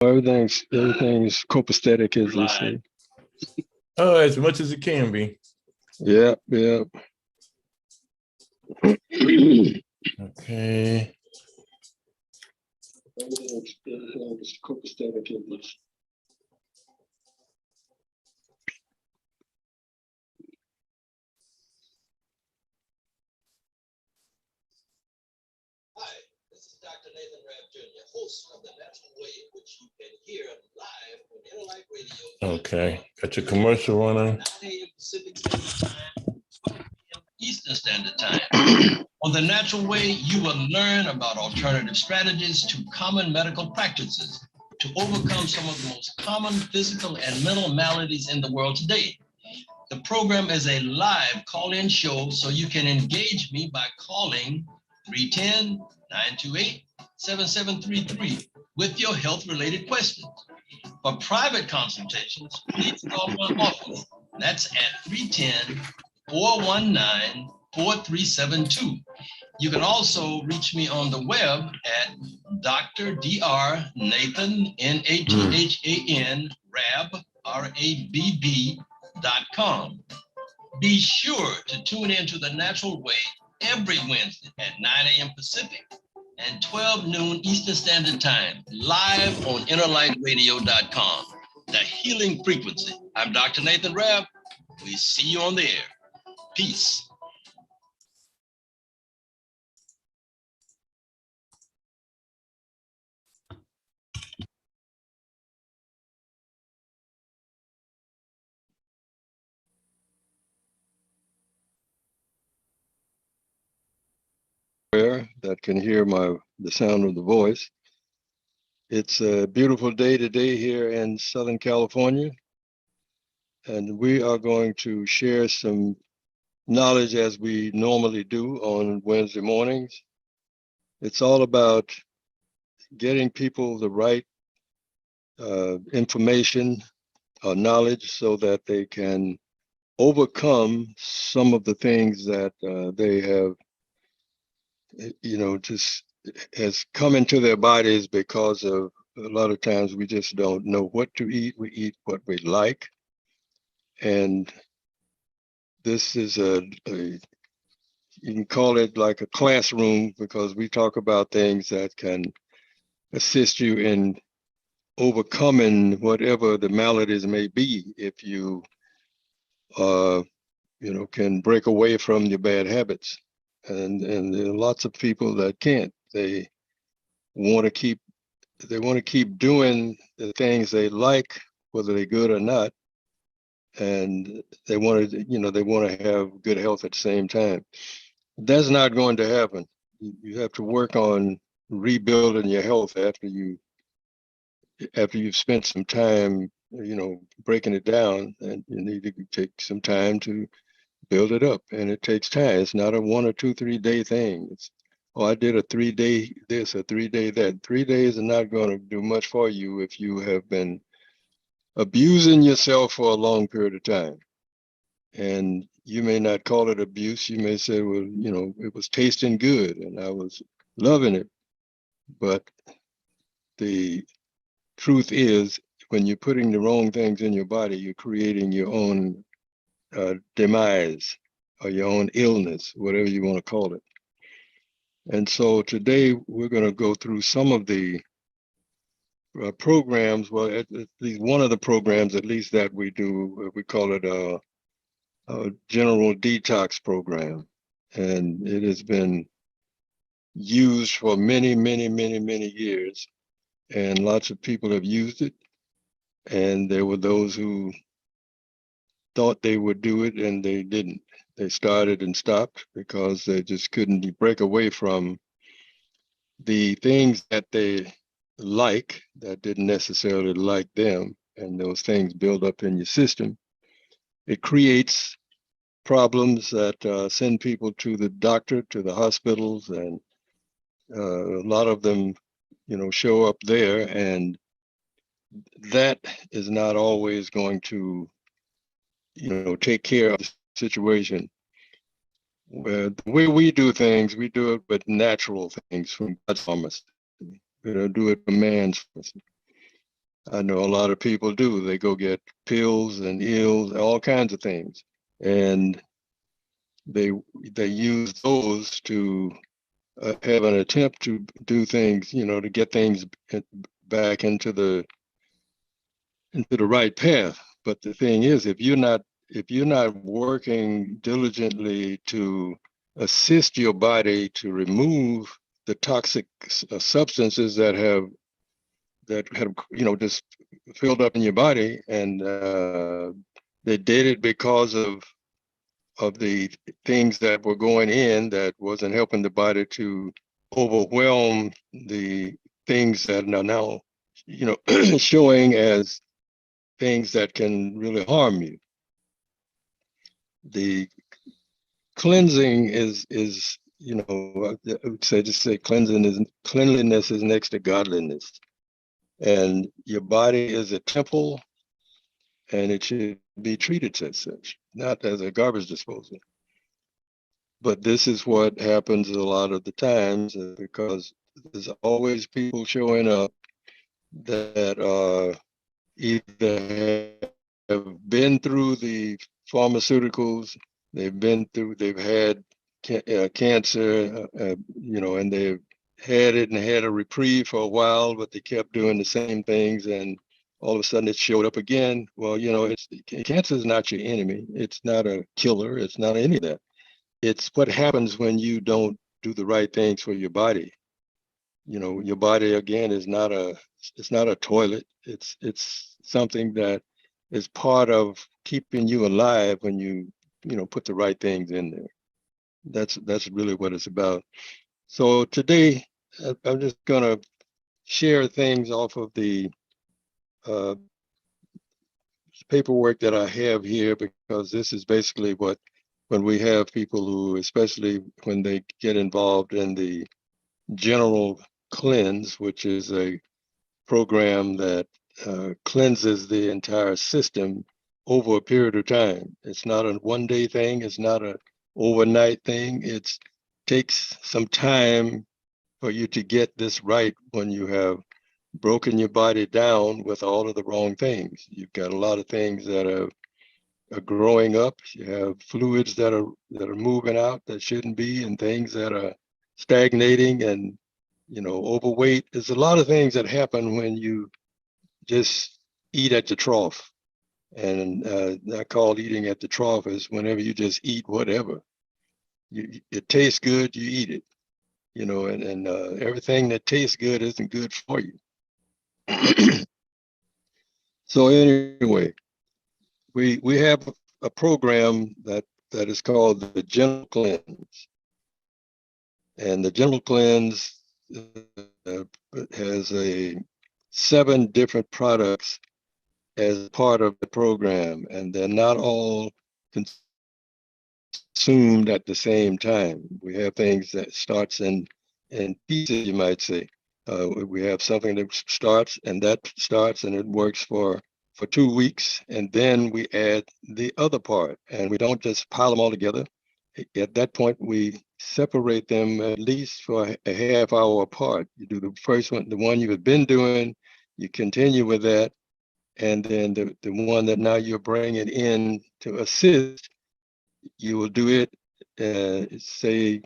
Everything's copacetic, as they say. Oh, as much as it can be. Yeah. Okay. Everything's copacetic, as they say. Hi, this is Dr.Nathan Rabb Jr., host of The Natural Way, which you can hear live on Interlight Radio. Okay, got your commercial running. 9 a.m. Pacific Standard Time, 12 p.m. Eastern Standard Time. On The Natural Way, you will learn about alternative strategies to common medical practices to overcome some of the most common physical and mental maladies in the world today. The program is a live call-in show, so you can engage me by calling 310-928-7733 with your health-related questions. For private consultations, please call my office. That's at 310-419-4372. You can also reach me on the web at Dr.Nathan, Nathan, Rabb, RABB.com. Be sure to tune in to The Natural Way every Wednesday at 9 a.m. Pacific and 12 noon Eastern Standard Time, live on InnerlightRadio.com, the healing frequency. I'm Dr. Nathan Rabb. We see you on the air. Peace. That can hear the sound of the voice. It's a beautiful day today here in Southern California, and we are going to share some knowledge as we normally do on Wednesday mornings. It's all about getting people the right information or knowledge so that they can overcome some of the things that they have, just has come into their bodies because of a lot of times we just don't know what to eat. We eat what we like. And this is you can call it like a classroom, because we talk about things that can assist you in overcoming whatever the maladies may be if you can break away from your bad habits. And there are lots of people that can't. They want to keep doing the things they like, whether they're good or not, and they want to have good health at the same time. That's not going to happen. You have to work on rebuilding your health after you've spent some time, breaking it down, and you need to take some time to build it up. And it takes time. It's not a 1 or 2, 3 day thing. It's, I did a 3 day this, a 3 day that. 3 days are not going to do much for you if you have been abusing yourself for a long period of time. And you may not call it abuse. You may say, well, it was tasting good and I was loving it. But the truth is, when you're putting the wrong things in your body, you're creating your own demise or your own illness, whatever you want to call it. And so today we're going to go through some of the programs. Well, at least one of the programs, at least that we do, we call it a general detox program. And it has been used for many, many, many, many years. And lots of people have used it. And there were those who thought they would do it and they didn't. They started and stopped because they just couldn't break away from the things that they like that didn't necessarily like them. And those things build up in your system. It creates problems that send people to the doctor, to the hospitals, and a lot of them, show up there, and that is not always going to, take care of the situation. Where the way we do things, we do it with natural things from God's pharmacy. We don't do it from man's pharmacy. I know a lot of people do. They go get pills and ills, all kinds of things, and they use those to have an attempt to do things, to get things back into the right path. But the thing is, if you're not working diligently to assist your body to remove the toxic substances that have just filled up in your body, and they did it because of the things that were going in that wasn't helping the body to overwhelm the things that are now showing as things that can really harm you. The cleansing is I would say, just say cleanliness is next to godliness, and your body is a temple, and it should be treated as such, not as a garbage disposal. But this is what happens a lot of the times, because there's always people showing up that either have been through the pharmaceuticals, they've had cancer, and they've had it and had a reprieve for a while, but they kept doing the same things, and all of a sudden it showed up again. Well, cancer is not your enemy. It's not a killer. It's not any of that. It's what happens when you don't do the right things for your body. Your body, again, it's not a toilet. It's something that is part of keeping you alive when you put the right things in there. That's really what it's about. So today, I'm just gonna share things off of the uh, paperwork that I have here, because this is basically when we have people who, especially when they get involved in the general cleanse, which is a program that cleanses the entire system over a period of time. It's not a one-day thing. It's not an overnight thing. It takes some time for you to get this right when you have broken your body down with all of the wrong things. You've got a lot of things that are growing up. You have fluids that are moving out that shouldn't be, and things that are stagnating, and overweight. There's a lot of things that happen when you just eat at the trough. And I call eating at the trough is whenever you just eat whatever. It tastes good, you eat it. And everything that tastes good isn't good for you. So anyway, we have a program that is called the General Cleanse. And the General Cleanse has 7 different products as part of the program, and they're not all consumed at the same time. We have things that starts in pieces, you might say. We have something that starts and it works for 2 weeks, and then we add the other part, and we don't just pile them all together. At that point, we separate them at least for a half hour apart. You do the first one, the one you've been doing, you continue with that, and then the one that now you're bringing in to assist, you will do it, say,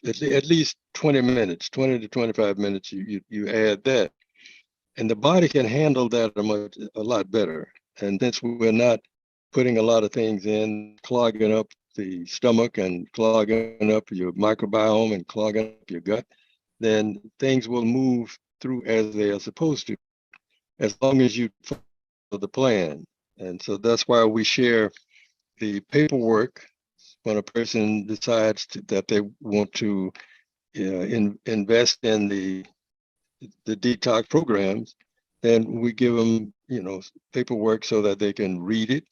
at least 20 minutes, 20 to 25 minutes, you add that. And the body can handle that a lot better. And since we're not putting a lot of things in, clogging up the stomach and clogging up your microbiome and clogging up your gut, then things will move through as they are supposed to, as long as you follow the plan. And so that's why we share the paperwork when a person decides that they want to invest in the detox programs. Then we give them, paperwork so that they can read it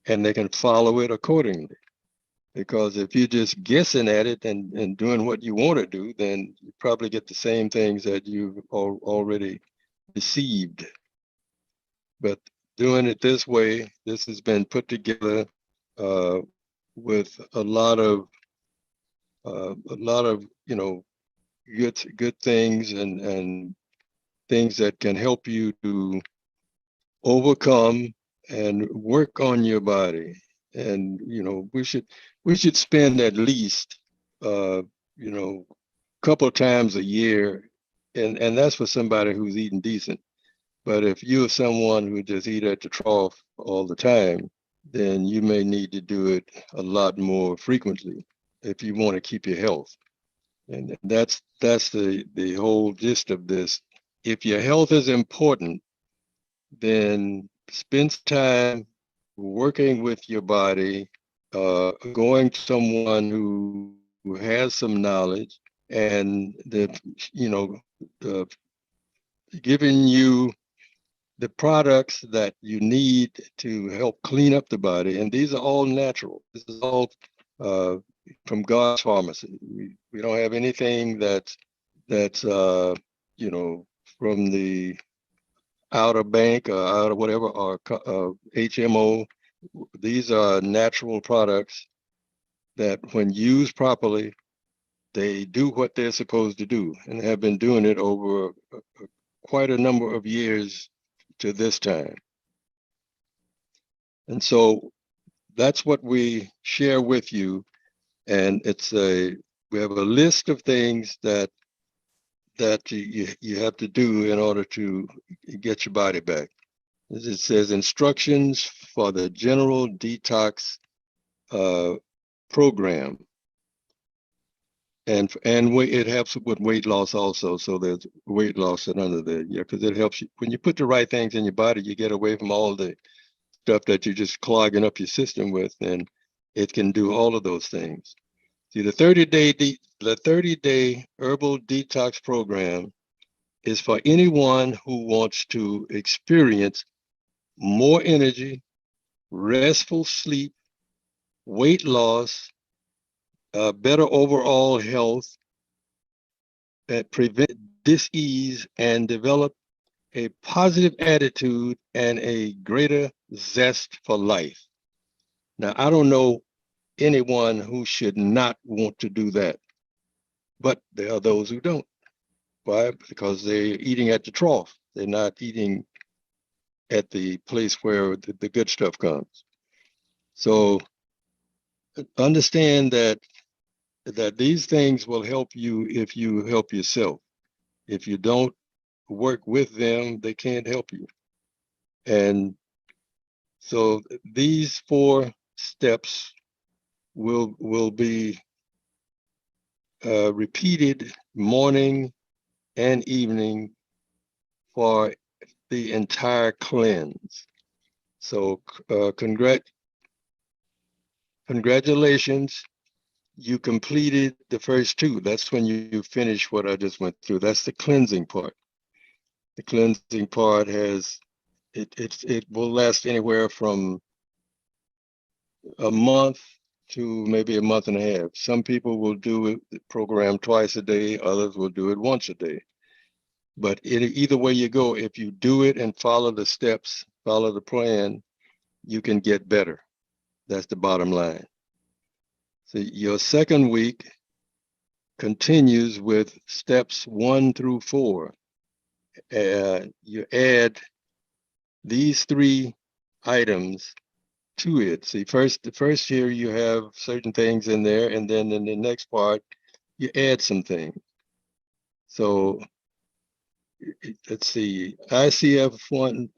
and they can follow it accordingly. Because if you're just guessing at it and doing what you want to do, then you probably get the same things that you've already received. But doing it this way, this has been put together with a lot of good things, and things that can help you to overcome and work on your body. And we should spend at least couple times a year, and that's for somebody who's eating decent. But if you're someone who just eat at the trough all the time, then you may need to do it a lot more frequently if you want to keep your health. And that's the whole gist of this. If your health is important, then spend time working with your body, going to someone who has some knowledge, and giving you the products that you need to help clean up the body. And these are all natural. This is all from God's pharmacy. We don't have anything that's from the Outer Bank or out of whatever, or HMO. These are natural products that, when used properly, they do what they're supposed to do, and have been doing it over quite a number of years to this time. And so that's what we share with you. And we have a list of things that you have to do in order to get your body back. As it says, instructions for the general detox program. And it helps with weight loss also. So there's weight loss and under there, because it helps you when you put the right things in your body. You get away from all the stuff that you're just clogging up your system with, and it can do all of those things. See, the 30-day herbal detox program is for anyone who wants to experience more energy, restful sleep, weight loss, better overall health, prevent dis-ease, and develop a positive attitude and a greater zest for life. Now, I don't know anyone who should not want to do that, but there are those who don't. Why? Because they're eating at the trough. They're not eating at the place where the good stuff comes. So understand that these things will help you if you help yourself. If you don't work with them, they can't help you. And so these 4 steps will be repeated morning and evening for the entire cleanse. So congratulations, you completed the first 2. That's when you finish what I just went through. That's the cleansing part. The cleansing part it will last anywhere from a month to maybe a month and a half. Some people will do the program twice a day, others will do it once a day. But either way you go, if you do it and follow the steps, follow the plan, you can get better. That's the bottom line. So your second week continues with steps 1 through 4. You add these 3 items to it. See, the first year you have certain things in there, and then in the next part, you add some things. So let's see, ICF 1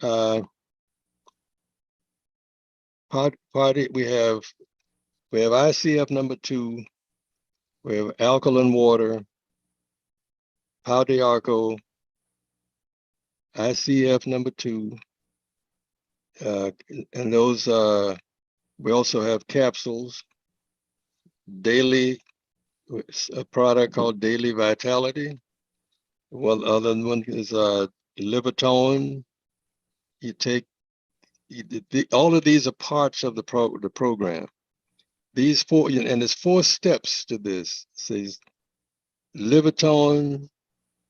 party, we have ICF number 2, we have alkaline water, Pau de Arco, ICF number 2, and those we also have capsules, daily, a product called Daily Vitality. Well, other one is liver tone. You take all of these are parts of the program. These 4, and there's 4 steps to this. It says liver tone,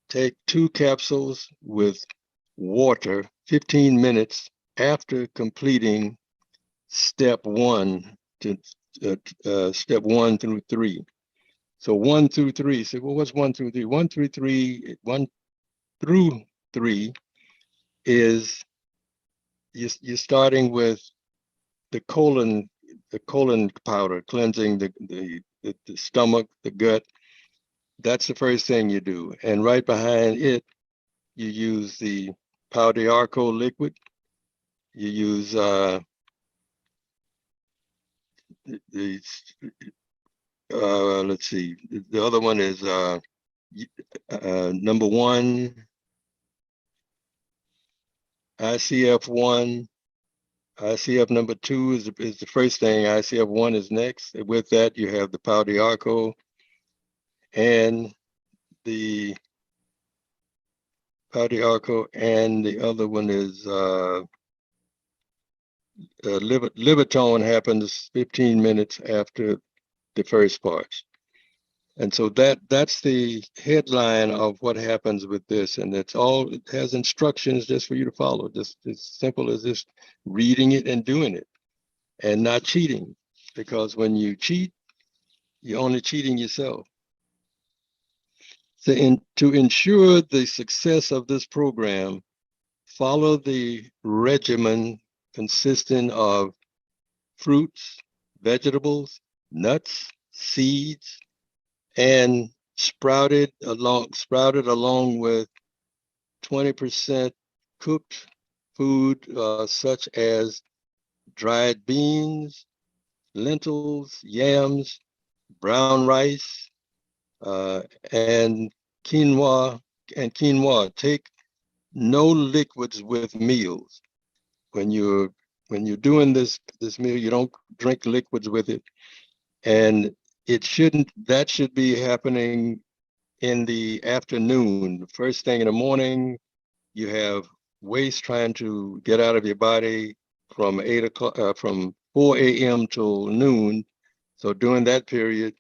take 2 capsules with water 15 minutes after completing step 1 to step 1 through 3. So 1 through 3. So, well, what's 1 through 3? 1 through 3. 1 through 3 is you're starting with the colon powder, cleansing the stomach, the gut. That's the first thing you do. And right behind it, you use the Pau d'Arco liquid. You use let's see, the other one is number 1, ICF1. ICF number 2 is the first thing. ICF1 is next. With that, you have the Pau d'Arco and the Pau d'Arco, and the other one is liver tone happens 15 minutes after the first parts. And so that's the headline of what happens with this. And it's all, it has instructions just for you to follow. Just as simple as just reading it and doing it and not cheating. Because when you cheat, you're only cheating yourself. So to ensure the success of this program, follow the regimen consisting of fruits, vegetables, nuts, seeds, and sprouted along with 20% cooked food, such as dried beans, lentils, yams, brown rice, and quinoa. Take no liquids with meals. When you're doing this meal, you don't drink liquids with it. And that should be happening in the afternoon. The first thing in the morning, you have waste trying to get out of your body from 4 a.m. till noon. So during that period,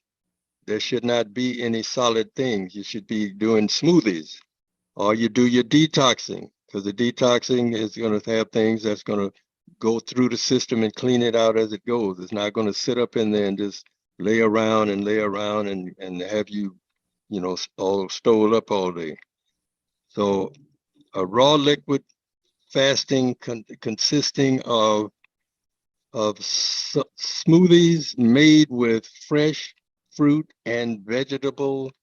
there should not be any solid things. You should be doing smoothies, or you do your detoxing, because the detoxing is going to have things that's going to go through the system and clean it out as it goes. It's not going to sit up in there and just lay around and have you, all stowed up all day. So a raw liquid fasting consisting of smoothies made with fresh fruit and vegetables,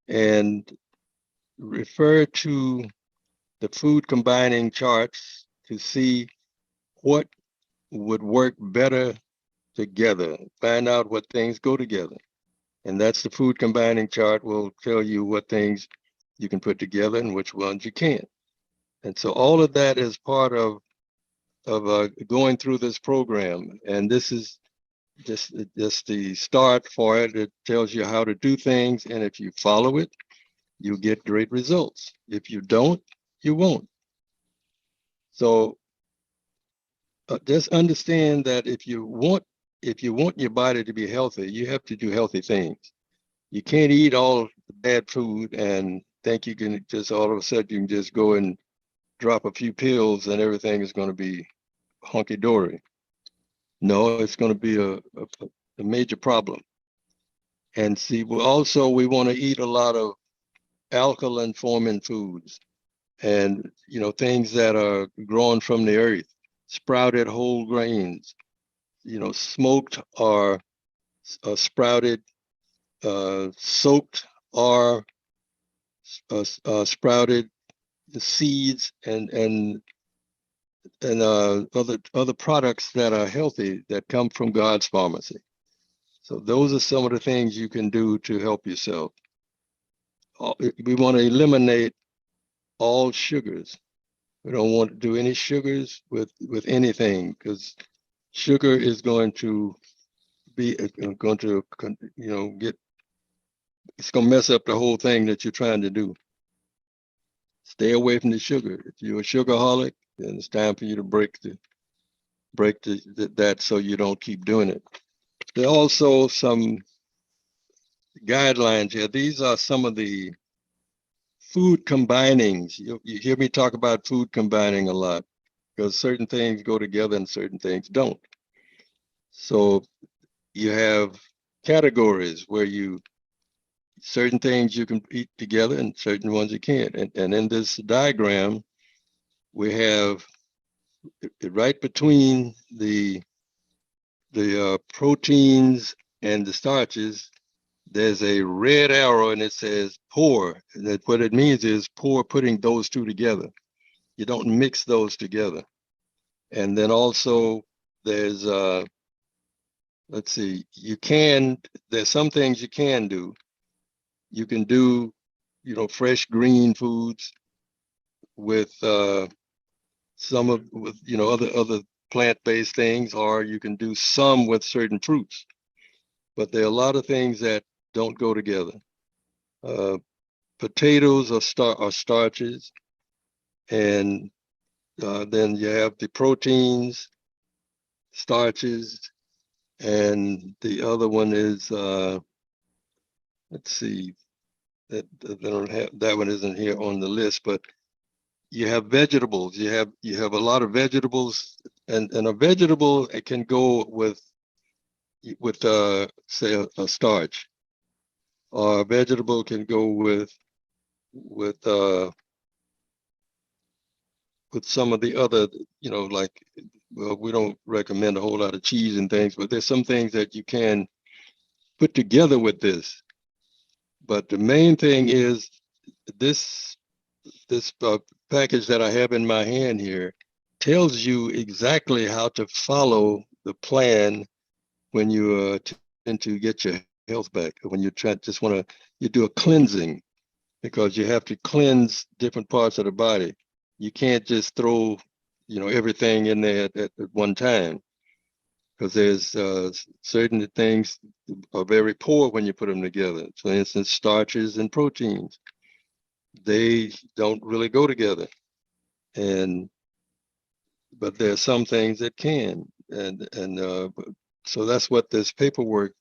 and refer to the food combining charts to see what would work better together. Find out what things go together. And that's the food combining chart will tell you what things you can put together and which ones you can't. And so all of that is part of going through this program. And this is just the start for it. It tells you how to do things. And if you follow it, you get great results. If you don't, you won't. So just understand that if you want your body to be healthy, you have to do healthy things. You can't eat all the bad food and think you can just all of a sudden you can just go and drop a few pills and everything is going to be hunky-dory. No, it's going to be a major problem. And see, we want to eat a lot of alkaline forming foods and things that are grown from the earth, sprouted whole grains, smoked or sprouted, soaked or sprouted seeds and other products that are healthy that come from God's pharmacy. So those are some of the things you can do to help yourself. We want to eliminate all sugars. We don't want to do any sugars with anything, because sugar is going to be it's going to mess up the whole thing that you're trying to do. Stay away from the sugar. If you're a sugarholic, then it's time for you to break that so you don't keep doing it. There are also some guidelines here. These are some of the food combinings. You hear me talk about food combining a lot, because certain things go together and certain things don't. So you have categories where you certain things you can eat together and certain ones you can't. And in this diagram, we have right between the proteins and the starches, there's a red arrow and it says pour. And that what it means is pour, putting those two together. You don't mix those together. And then also there's let's see, there's some things you can do. You can do, fresh green foods with other plant-based things, or you can do some with certain fruits. But there are a lot of things that don't go together. Potatoes are starches, and then you have the proteins, starches, and the other one is let's see, that one isn't here on the list, but you have vegetables. You have a lot of vegetables, and a vegetable, it can go with say a starch, or a vegetable can go with some of the other, like, well, we don't recommend a whole lot of cheese and things, but there's some things that you can put together with this. But the main thing is this package that I have in my hand here tells you exactly how to follow the plan when you tend to get your health back, when you you do a cleansing, because you have to cleanse different parts of the body. You can't just throw, everything in there at one time, because there's certain things are very poor when you put them together. For instance, starches and proteins, they don't really go together. But there are some things that can, and so that's what this paperwork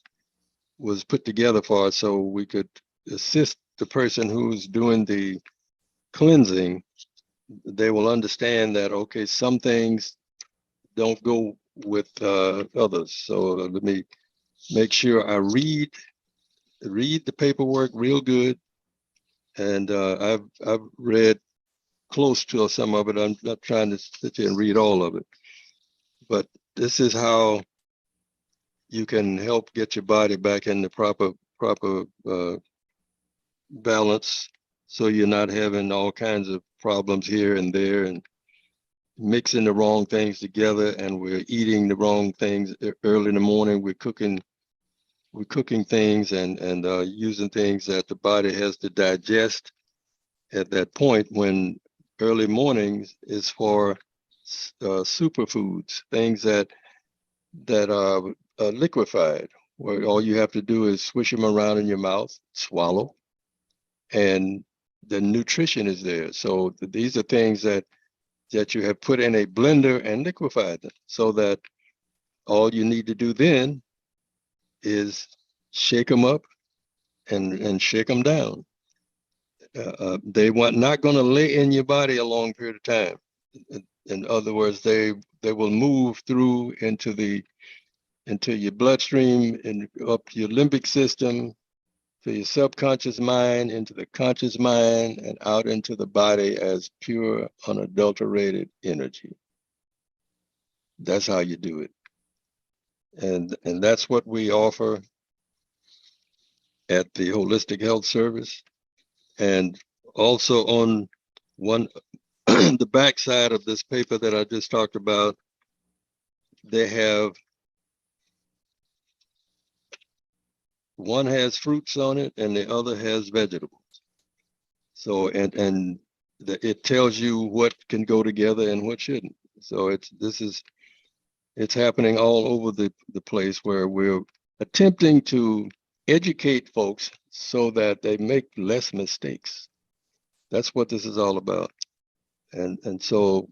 was put together for, so we could assist the person who's doing the cleansing. They will understand that, okay, some things don't go with others. So let me make sure I read the paperwork real good, and I've read close to some of it. I'm not trying to sit here and read all of it, but this is how you can help get your body back in the proper balance, so you're not having all kinds of problems here and there, and mixing the wrong things together, and we're eating the wrong things early in the morning. We're cooking things and using things that the body has to digest at that point, when early mornings is for superfoods, things that are liquefied, where all you have to do is swish them around in your mouth, swallow, and the nutrition is there. So these are things that you have put in a blender and liquefied them, so that all you need to do then is shake them up and shake them down. They want not going to lay in your body a long period of time. In other words, they will move through into your bloodstream and up your limbic system, to your subconscious mind, into the conscious mind, and out into the body as pure, unadulterated energy. That's how you do it. And that's what we offer at the Holistic Health Service. And also on the back side of this paper that I just talked about, they have, one has fruits on it and the other has vegetables. So, it tells you what can go together and what shouldn't. So it's happening all over the place, where we're attempting to educate folks so that they make less mistakes. That's what this is all about. And so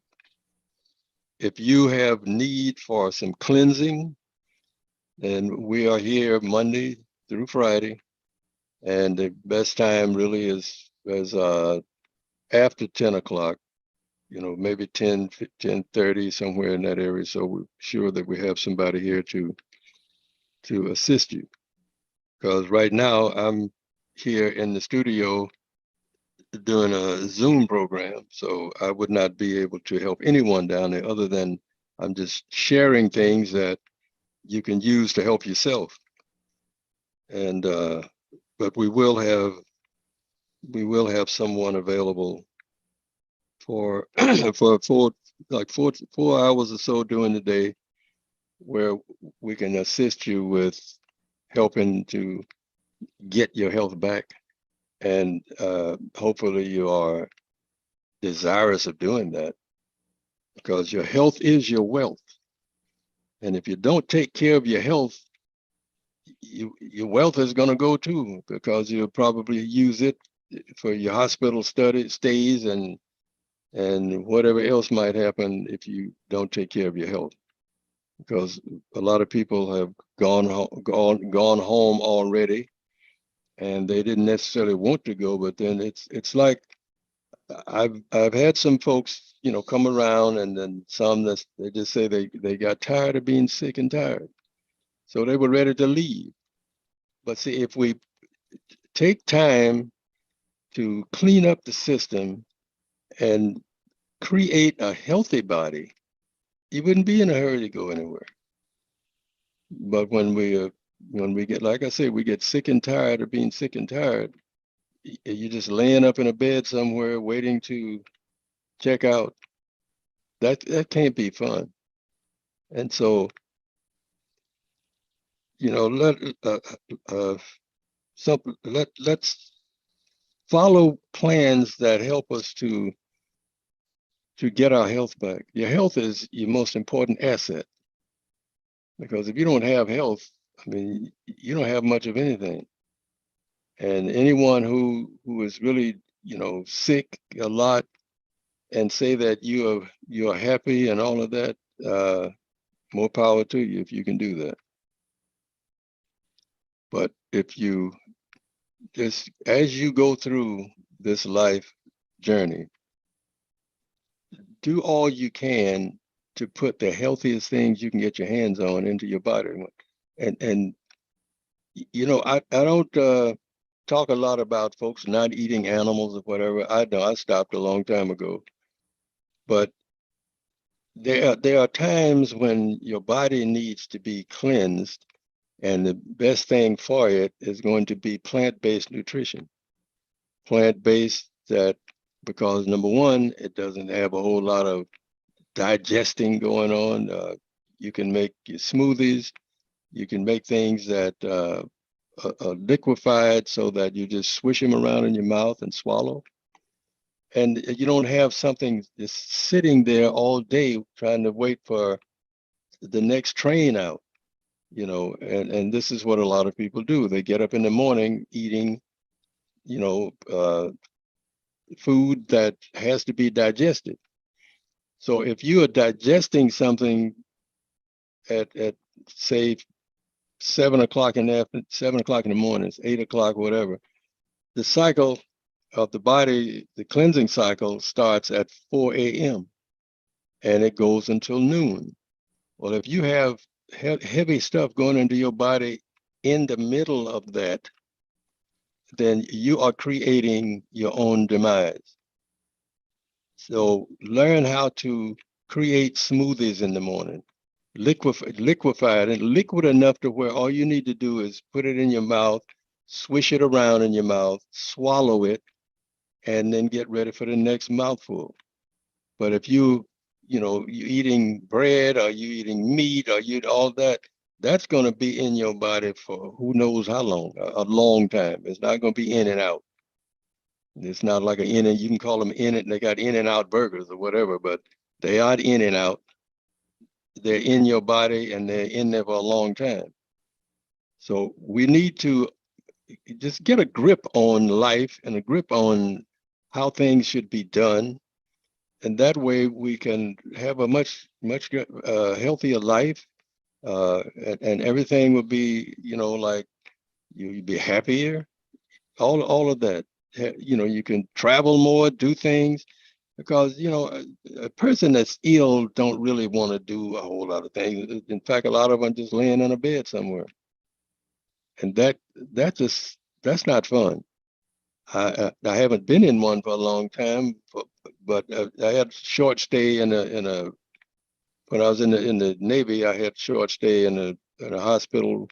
if you have need for some cleansing, then we are here Monday through Friday, and the best time really is after 10 o'clock, maybe 10:30, somewhere in that area. So we're sure that we have somebody here to assist you, because right now I'm here in the studio doing a Zoom program, so I would not be able to help anyone down there other than I'm just sharing things that you can use to help yourself. And but we will have someone available for for 4 hours or so during the day, where we can assist you with helping to get your health back. And hopefully you are desirous of doing that, because your health is your wealth. And if you don't take care of your health, your wealth is going to go too, because you'll probably use it for your hospital stays and whatever else might happen if you don't take care of your health. Because a lot of people have gone home already, and they didn't necessarily want to go, but then it's like I've had some folks, come around, and then some that they just say they got tired of being sick and tired, so they were ready to leave. But see, if we take time to clean up the system and create a healthy body, you wouldn't be in a hurry to go anywhere. But when we get, like I said, we get sick and tired of being sick and tired, you're just laying up in a bed somewhere waiting to check out. That can't be fun. And so, let's follow plans that help us to get our health back. Your health is your most important asset, because if you don't have health, I mean, you don't have much of anything. And anyone who is really, sick a lot and say that you are happy and all of that, more power to you if you can do that. But if you just, as you go through this life journey, do all you can to put the healthiest things you can get your hands on into your body. And I don't talk a lot about folks not eating animals or whatever. I know I stopped a long time ago. But there are times when your body needs to be cleansed, and the best thing for it is going to be plant-based nutrition. Plant-based, that because number one, it doesn't have a whole lot of digesting going on. You can make your smoothies. You can make things that are liquefied so that you just swish them around in your mouth and swallow. And you don't have something just sitting there all day trying to wait for the next train out, and this is what a lot of people do. They get up in the morning eating, food that has to be digested. So if you are digesting something at say 7 o'clock in the morning, 8 o'clock, whatever, the cycle of the body, the cleansing cycle, starts at 4 a.m. and it goes until noon. Well, if you have heavy stuff going into your body in the middle of that, then you are creating your own demise. So learn how to create smoothies in the morning, liquefied and liquid enough to where all you need to do is put it in your mouth, swish it around in your mouth, swallow it, and then get ready for the next mouthful. But if you eating bread, or you eating meat, or you all that, that's going to be in your body for who knows how long, a long time. It's not going to be in and out. It's not like you can call them they got in and out burgers or whatever, but they aren't in and out. They're in your body, and they're in there for a long time. So we need to just get a grip on life and a grip on how things should be done. And that way we can have a much healthier life, and everything will be, like you'd be happier. All of that. You can travel more, do things, because a person that's ill don't really want to do a whole lot of things. In fact, a lot of them just laying in a bed somewhere, and that's not fun. I haven't been in one for a long time, but I had short stay in a when I was in the Navy. I had short stay in a hospital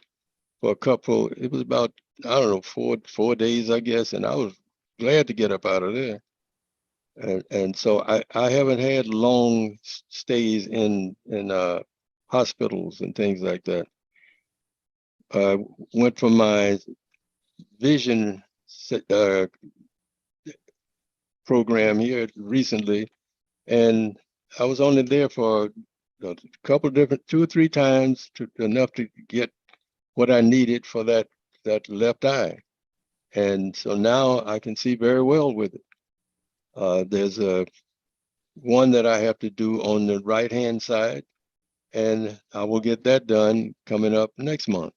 for a couple. It was about, I don't know, four days, I guess, and I was glad to get up out of there. And so I haven't had long stays in hospitals and things like that. I went for my vision program here recently, and I was only there for a couple different, 2 or 3 times, enough to get what I needed for that left eye. And so now I can see very well with it. There's one that I have to do on the right hand side, and I will get that done coming up next month.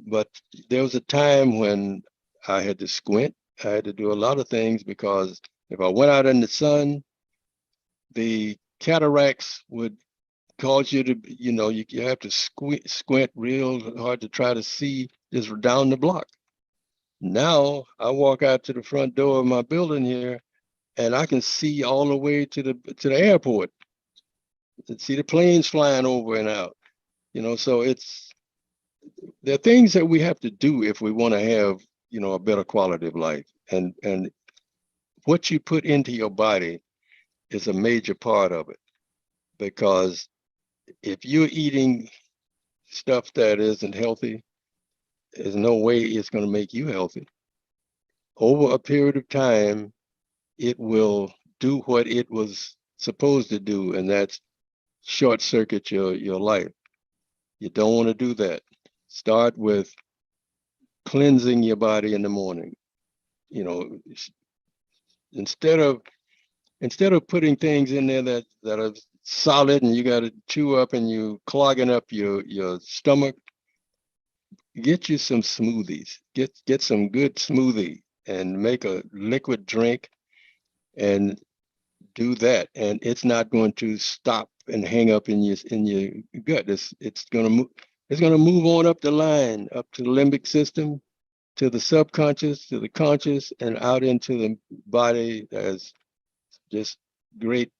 But there was a time when I had to squint. I had to do a lot of things because if I went out in the sun, the cataracts would cause you to, you have to squint real hard to try to see just down the block. Now I walk out to the front door of my building here, and I can see all the way to the airport and see the planes flying over and out. So there are things that we have to do if we want to have, a better quality of life. And what you put into your body is a major part of it, because if you're eating stuff that isn't healthy, there's no way it's going to make you healthy. Over a period of time, it will do what it was supposed to do, and that's short circuit your life. You don't want to do that. Start with cleansing your body in the morning. Instead of putting things in there that are solid and you got to chew up and you clogging up your stomach, get you some smoothies. Get some good smoothie and make a liquid drink and do that. And it's not going to stop and hang up in your gut. It's going to move on up the line, up to the limbic system, to the subconscious, to the conscious, and out into the body as just great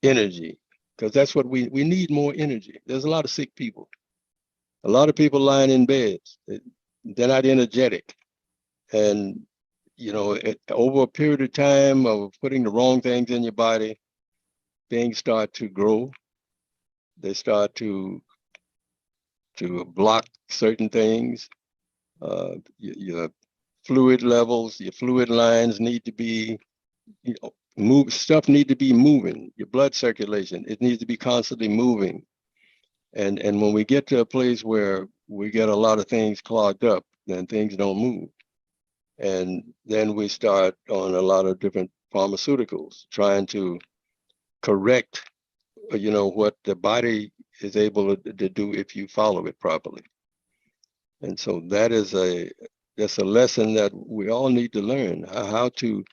energy. Because that's what we need, more energy. There's a lot of sick people. A lot of people lying in beds. They're not energetic. And, over a period of time of putting the wrong things in your body, things start to grow. They start to block certain things. Your fluid levels, your fluid lines need to be, stuff need to be moving. Your blood circulation, it needs to be constantly moving. And when we get to a place where we get a lot of things clogged up, then things don't move. And then we start on a lot of different pharmaceuticals, trying to correct, what the body is able to do if you follow it properly. And so that's a lesson that we all need to learn, how to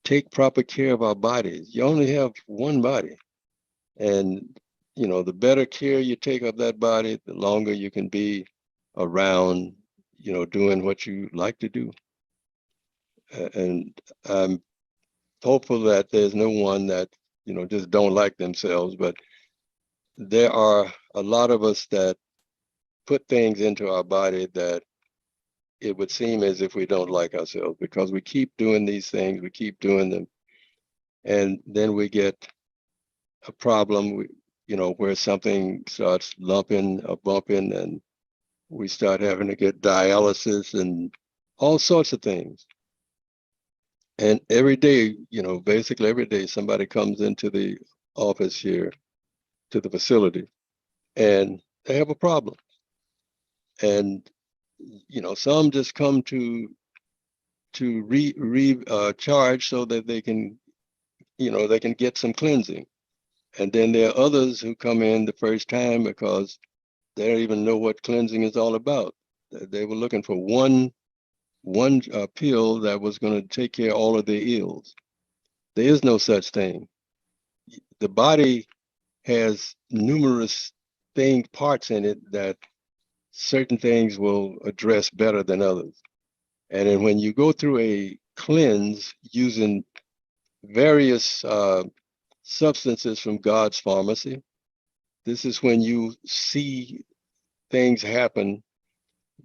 take proper care of our bodies. You only have one body. And, the better care you take of that body, the longer you can be around, doing what you like to do. And I'm hopeful that there's no one that, just don't like themselves, but there are a lot of us that put things into our body that it would seem as if we don't like ourselves, because we keep doing these things, we keep doing them. And then we get a problem, where something starts lumping or bumping, and we start having to get dialysis and all sorts of things. And every day, basically every day, somebody comes into the office here, to the facility, and they have a problem. And, some just come to recharge so that they can, they can get some cleansing. And then there are others who come in the first time because they don't even know what cleansing is all about. They were looking for one pill that was going to take care of all of their ills. There is no such thing. The body has numerous parts in it that certain things will address better than others. And then when you go through a cleanse using various substances from God's pharmacy, this is when you see things happen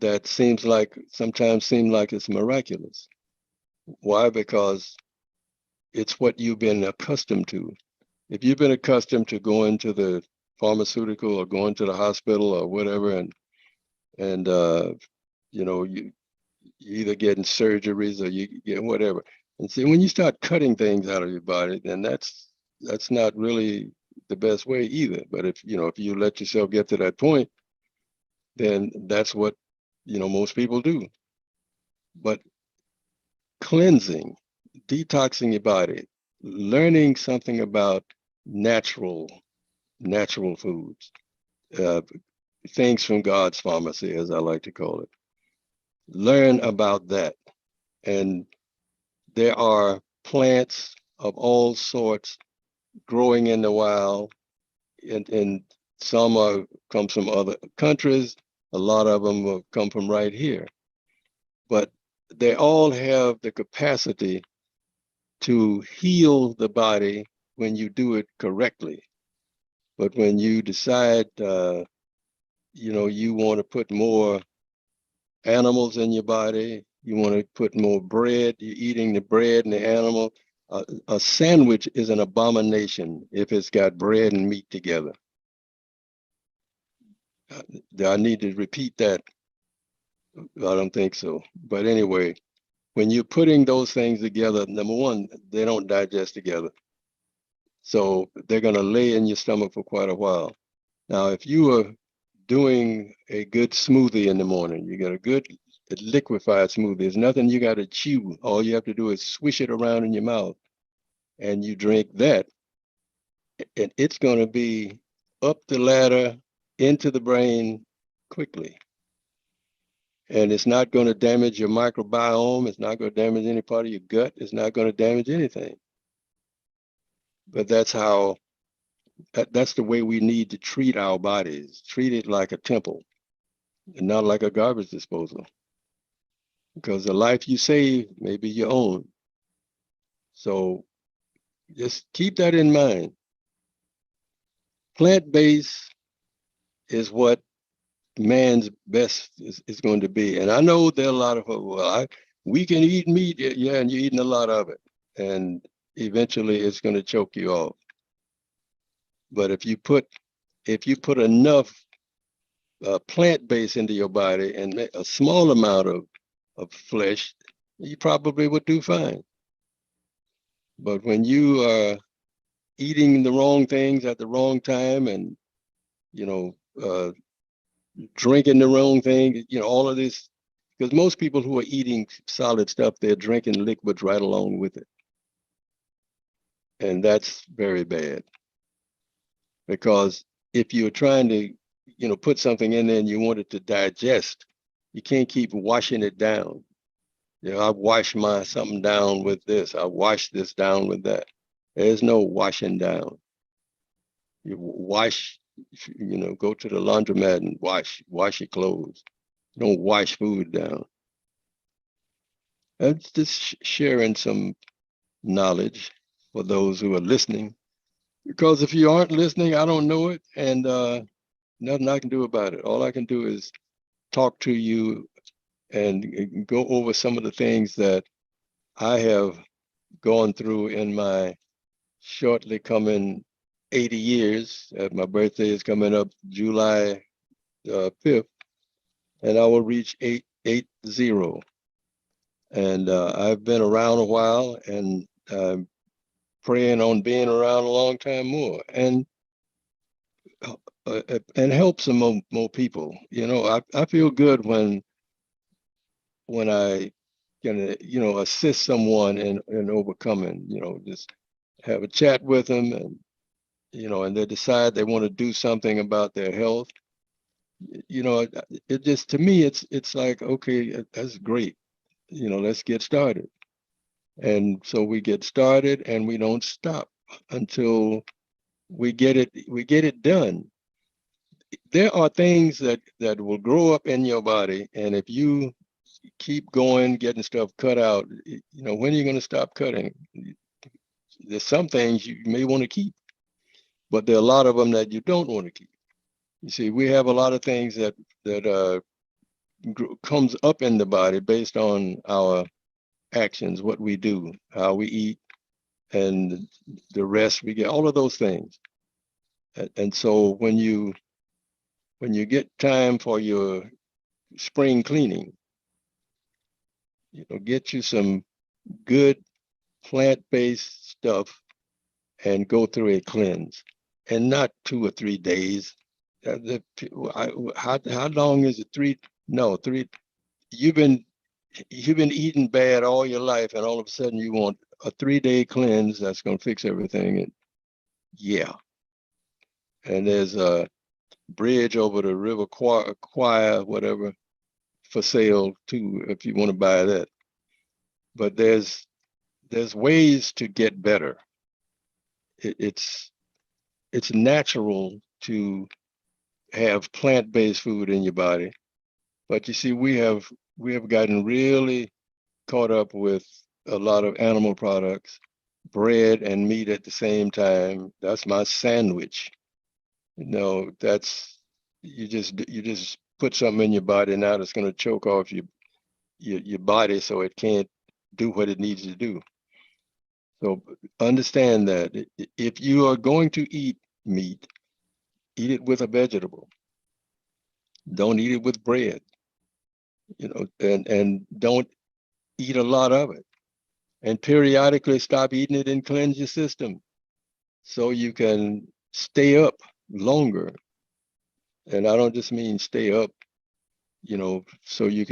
that sometimes seem like it's miraculous. Why? Because it's what you've been accustomed to. If you've been accustomed to going to the pharmaceutical or going to the hospital or whatever, and you either getting surgeries or you get whatever. And see, when you start cutting things out of your body, then that's not really the best way either. But if you let yourself get to that point, then that's what most people do. But cleansing, detoxing your body, learning something about natural foods, things from God's pharmacy, as I like to call it. Learn about that. And there are plants of all sorts growing in the wild, and some comes from other countries. A lot of them will come from right here. But they all have the capacity to heal the body when you do it correctly. But when you decide, you want to put more animals in your body, you want to put more bread, you're eating the bread and the animal. A sandwich is an abomination if it's got bread and meat together. I need to repeat that. I don't think so. But anyway, when you're putting those things together, number one, they don't digest together. So they're going to lay in your stomach for quite a while. Now, if you are doing a good smoothie in the morning, you got a good liquefied smoothie, there's nothing you got to chew. All you have to do is swish it around in your mouth and you drink that. And it's going to be up the ladder into the brain quickly. And it's not going to damage your microbiome. It's not going to damage any part of your gut. It's not going to damage anything. But that's the way we need to treat our bodies. Treat it like a temple and not like a garbage disposal. Because the life you save may be your own. So just keep that in mind. Plant-based is what man's best is going to be. And I know there are a lot of, we can eat meat, yeah, and you're eating a lot of it. And eventually it's going to choke you off. But if you put enough plant-based into your body and a small amount of flesh, you probably would do fine. But when you are eating the wrong things at the wrong time and, drinking the wrong thing, all of this, because most people who are eating solid stuff, they're drinking liquids right along with it. And that's very bad. Because if you're trying to, put something in there and you want it to digest, you can't keep washing it down. I wash something down with this. I wash this down with that. There's no washing down. You wash, go to the laundromat and wash your clothes. You don't wash food down. That's just sharing some knowledge for those who are listening. Because if you aren't listening, I don't know it, and nothing I can do about it. All I can do is talk to you and go over some of the things that I have gone through in my shortly coming 80 years. My birthday is coming up July 5th, and I will reach 880. And I've been around a while, and I'm praying on being around a long time more, and help some more people. I feel good when I can assist someone in overcoming. Just have a chat with them, and and they decide they want to do something about their health. It just, to me, it's like, okay, that's great. Let's get started. And so we get started, and we don't stop until we get it done. There are things that will grow up in your body, and if you keep going, getting stuff cut out. When are you going to stop cutting? There's some things you may want to keep, but there are a lot of them that you don't want to keep. You see, we have a lot of things that comes up in the body based on our actions, what we do, how we eat, and the rest we get, all of those things. And so when you get time for your spring cleaning, get you some good plant-based stuff and go through a cleanse, and not 2 or 3 days. How long is it? 3? No, 3. You've been eating bad all your life, and all of a sudden you want a 3-day cleanse that's going to fix everything. And yeah, and there's a bridge over the river Kwai, whatever, for sale too, if you want to buy that. But there's ways to get better. It's natural to have plant-based food in your body, but you see, we have gotten really caught up with a lot of animal products, bread and meat at the same time. That's my sandwich. That's you just put something in your body now that's going to choke off your body, so it can't do what it needs to do. So understand that if you are going to eat meat, eat it with a vegetable. Don't eat it with bread, and don't eat a lot of it. And periodically stop eating it and cleanse your system so you can stay up longer. And I don't just mean stay up, so you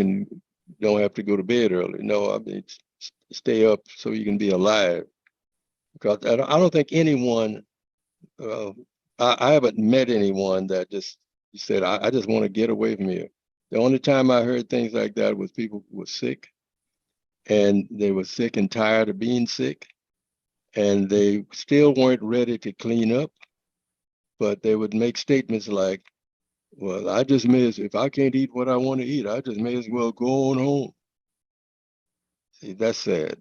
don't have to go to bed early. No, I mean stay up so you can be alive. Because I don't think anyone, I haven't met anyone that just said, I just want to get away from here. The only time I heard things like that was people who were sick, and they were sick and tired of being sick, and they still weren't ready to clean up, but they would make statements like, well, if I can't eat what I want to eat, I just may as well go on home. See, that's sad.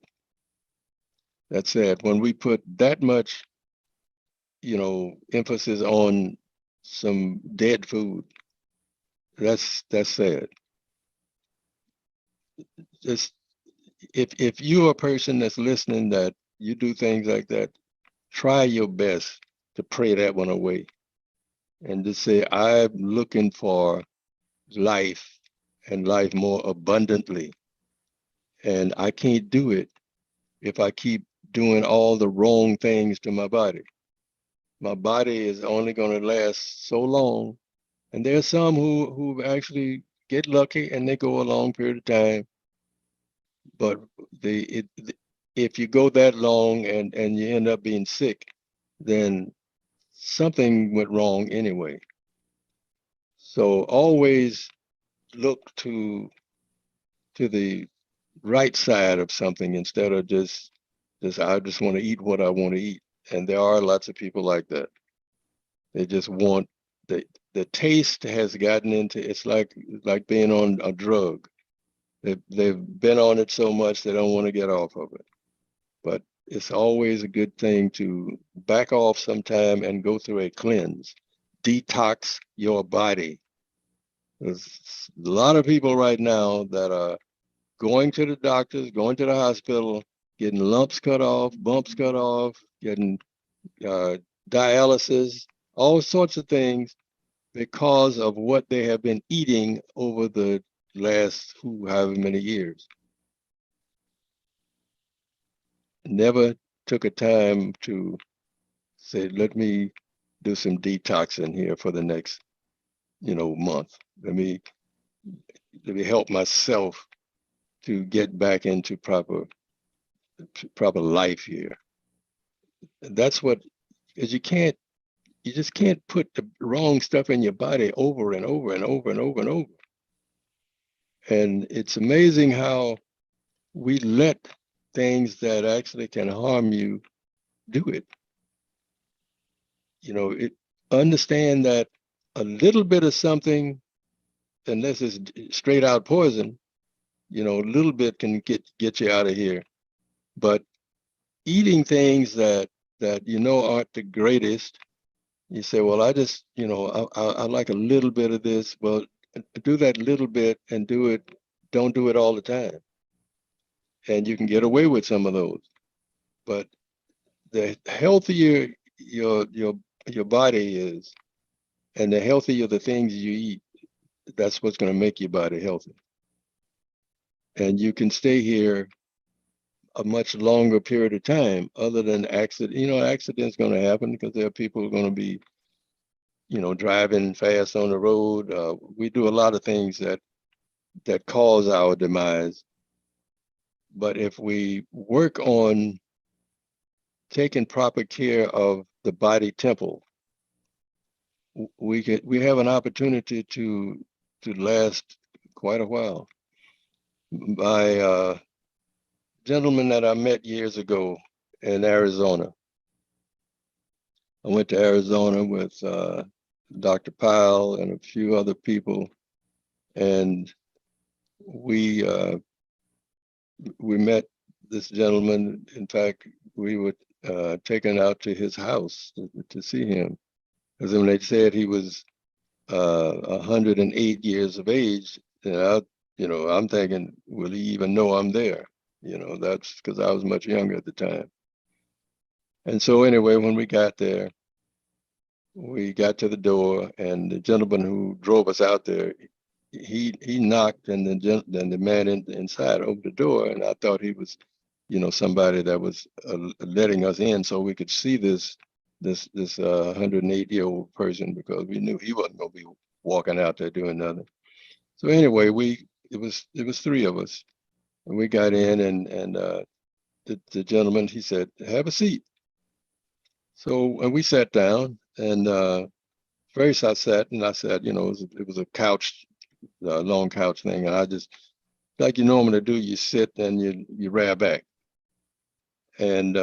That's sad. When we put that much, emphasis on some dead food, that's sad. Just if you're a person that's listening that you do things like that, try your best to pray that one away and just say, I'm looking for life, and life more abundantly. And I can't do it if I keep doing all the wrong things to my body. My body is only going to last so long. And there's some who actually get lucky and they go a long period of time. But if you go that long and you end up being sick, then something went wrong anyway. So always look to the right side of something instead of just I just want to eat what I want to eat. And there are lots of people like that. They just want the taste has gotten into, it's like being on a drug. They've been on it so much they don't want to get off of it. But it's always a good thing to back off sometime and go through a cleanse. Detox your body. There's a lot of people right now that are going to the doctors, going to the hospital, getting lumps cut off, bumps cut off, getting dialysis, all sorts of things because of what they have been eating over the last however many years. Never took a time to say, let me do some detoxing here for the next, month. Let me help myself to get back into proper life here. And that's what, because you just can't put the wrong stuff in your body over and over and over and over and over. And it's amazing how we let things that actually can harm you do it. Understand that a little bit of something, unless it's straight out poison, a little bit can get you out of here. But eating things that aren't the greatest, you say, well, I just, I like a little bit of this. Well, do that little bit and don't do it all the time. And you can get away with some of those. But the healthier your body is, and the healthier the things you eat, that's what's going to make your body healthy. And you can stay here a much longer period of time, other than accident. Accidents going to happen because there are people who are going to be, driving fast on the road. We do a lot of things that cause our demise. But if we work on taking proper care of the body temple, we have an opportunity to last quite a while. My gentleman that I met years ago in Arizona, I went to Arizona with Dr. Powell and a few other people, and we met this gentleman. In fact, we were taken out to his house to see him, because when they said he was 108 years of age, and I'm thinking, will he even know I'm there? That's because I was much younger at the time. And so anyway, when we got there, we got to the door, and the gentleman who drove us out there, he knocked, and then the man inside opened the door, and I thought he was, somebody that was letting us in so we could see this 108-year-old person, because we knew he wasn't going to be walking out there doing nothing. So anyway, it was three of us, and we got in, and the gentleman, he said, "Have a seat." So, and we sat down, and first I sat, and I said, it was a couch, a long couch thing, and I just, like you normally do, you sit and you rear back. And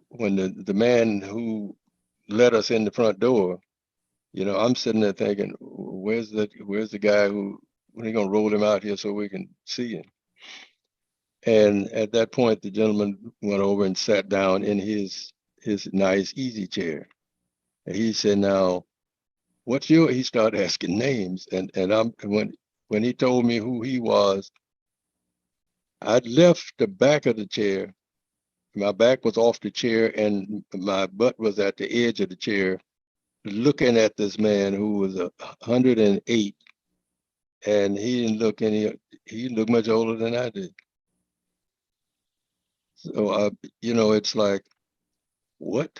when the man who let us in the front door, I'm sitting there thinking, where's the guy when are you gonna roll him out here so we can see him? And at that point, the gentleman went over and sat down in his nice easy chair. And he said, "Now, he started asking names. And when he told me who he was, I'd left the back of the chair. My back was off the chair and my butt was at the edge of the chair, looking at this man who was 108, and he didn't look he looked much older than I did. So it's like, what?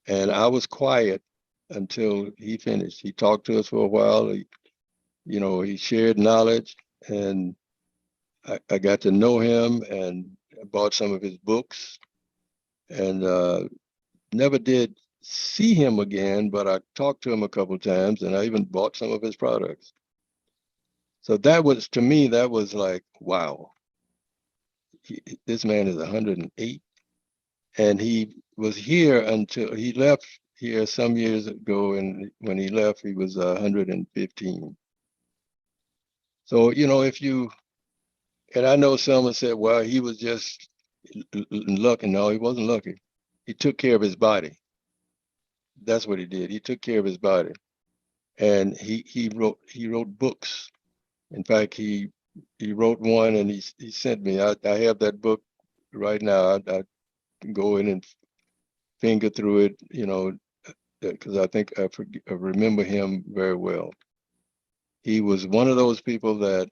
And I was quiet until he finished. He talked to us for a while. He shared knowledge, and I got to know him, and I bought some of his books, and never did see him again, but I talked to him a couple of times, and I even bought some of his products. So to me, that was like, wow, this man is 108, and he was here until he left here some years ago, and when he left, he was 115. So, and I know someone said, well, he was just lucky. No, he wasn't lucky. He took care of his body. That's what he did. He took care of his body, and he wrote books. In fact, he wrote one, and he sent me. I have that book right now. I can go in and finger through it, because I think I remember him very well. He was one of those people that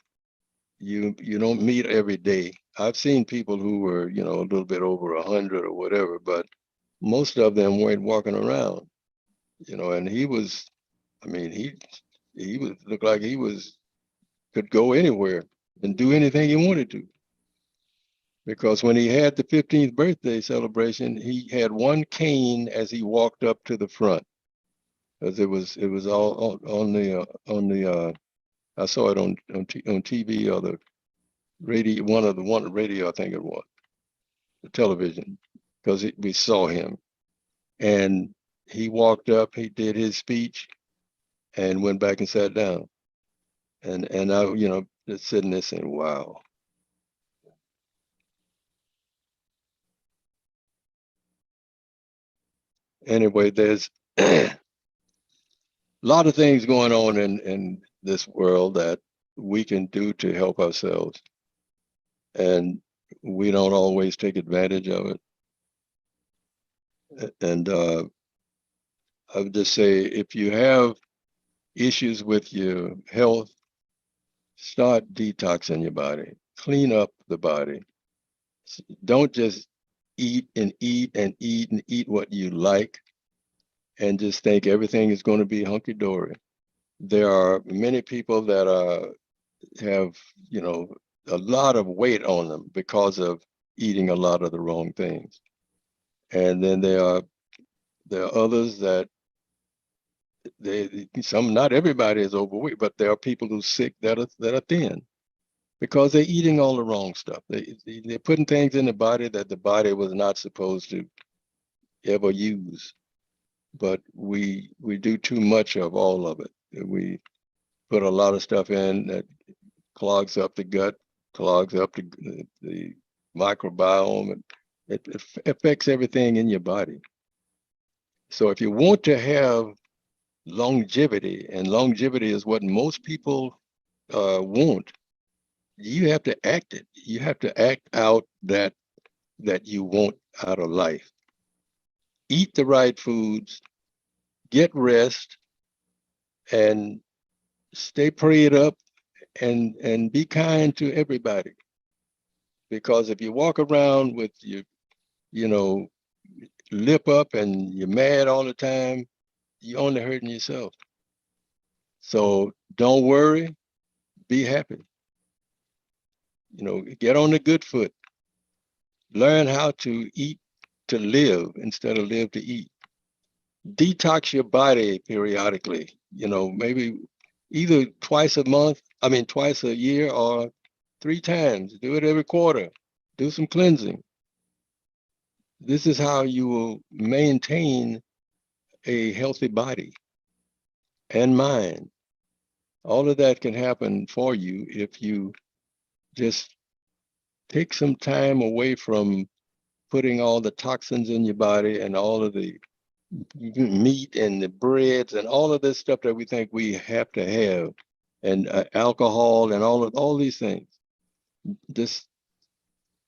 you don't meet every day. I've seen people who were, a little bit over 100 or whatever, but most of them weren't walking around, and he was, I mean, he looked like could go anywhere and do anything he wanted to. Because when he had the 15th birthday celebration, he had one cane as he walked up to the front, because it was all on the I saw it on TV or the radio, one radio, I think it was, the television, because we saw him, and he walked up, he did his speech, and went back and sat down, and I, just sitting there saying, wow. Anyway, there's a lot of things going on in this world that we can do to help ourselves. And we don't always take advantage of it. And I would just say, if you have issues with your health, start detoxing your body, clean up the body. Don't just eat and eat and eat and eat what you like and just think everything is going to be hunky-dory. There are many people that have, you know, a lot of weight on them because of eating a lot of the wrong things. And then there are others that not everybody is overweight, but there are people who's sick that are thin because they're eating all the wrong stuff. They're putting things in the body that the body was not supposed to ever use. But we do too much of all of it. We put a lot of stuff in that clogs up the gut, clogs up the microbiome, and it affects everything in your body. So if you want to have longevity, and longevity is what most people want, you have to act it. You have to act out that you want out of life. Eat the right foods, get rest, and stay prayed up, and be kind to everybody. Because if you walk around with your, you know, lip up and you're mad all the time, you're only hurting yourself. So don't worry, be happy. You know, get on the good foot. Learn how to eat to live instead of live to eat. Detox your body periodically, you know, maybe either twice a year, or 3 times. Do it every quarter. Do some cleansing. This is how you will maintain a healthy body and mind. All of that can happen for you if you just take some time away from putting all the toxins in your body and all of the meat and the breads and all of this stuff that we think we have to have, and alcohol and all these things. Just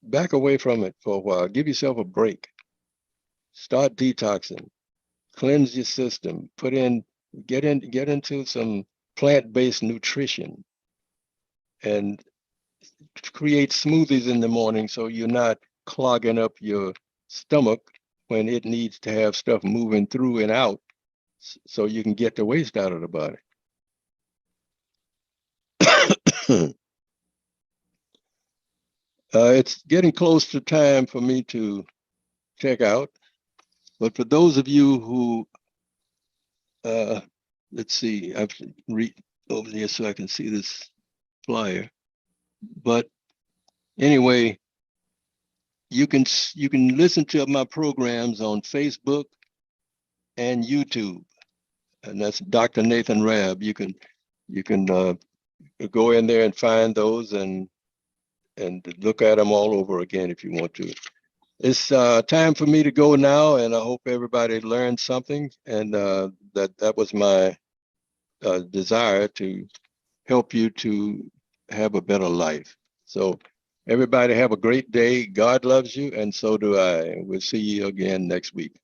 back away from it for a while. Give yourself a break. Start detoxing. Cleanse your system. Get into some plant-based nutrition, and create smoothies in the morning so you're not clogging up your stomach when it needs to have stuff moving through and out, so you can get the waste out of the body. It's getting close to time for me to check out, but for those of you who, let's see, I have to read over there so I can see this flyer. But anyway, you can listen to my programs on Facebook and YouTube, and that's Dr. Nathan Rabb. You can go in there and find those and look at them all over again if you want to. It's time for me to go now, and I hope everybody learned something, and that was my desire to help you to have a better life. So everybody have a great day. God loves you, and so do I. We'll see you again next week.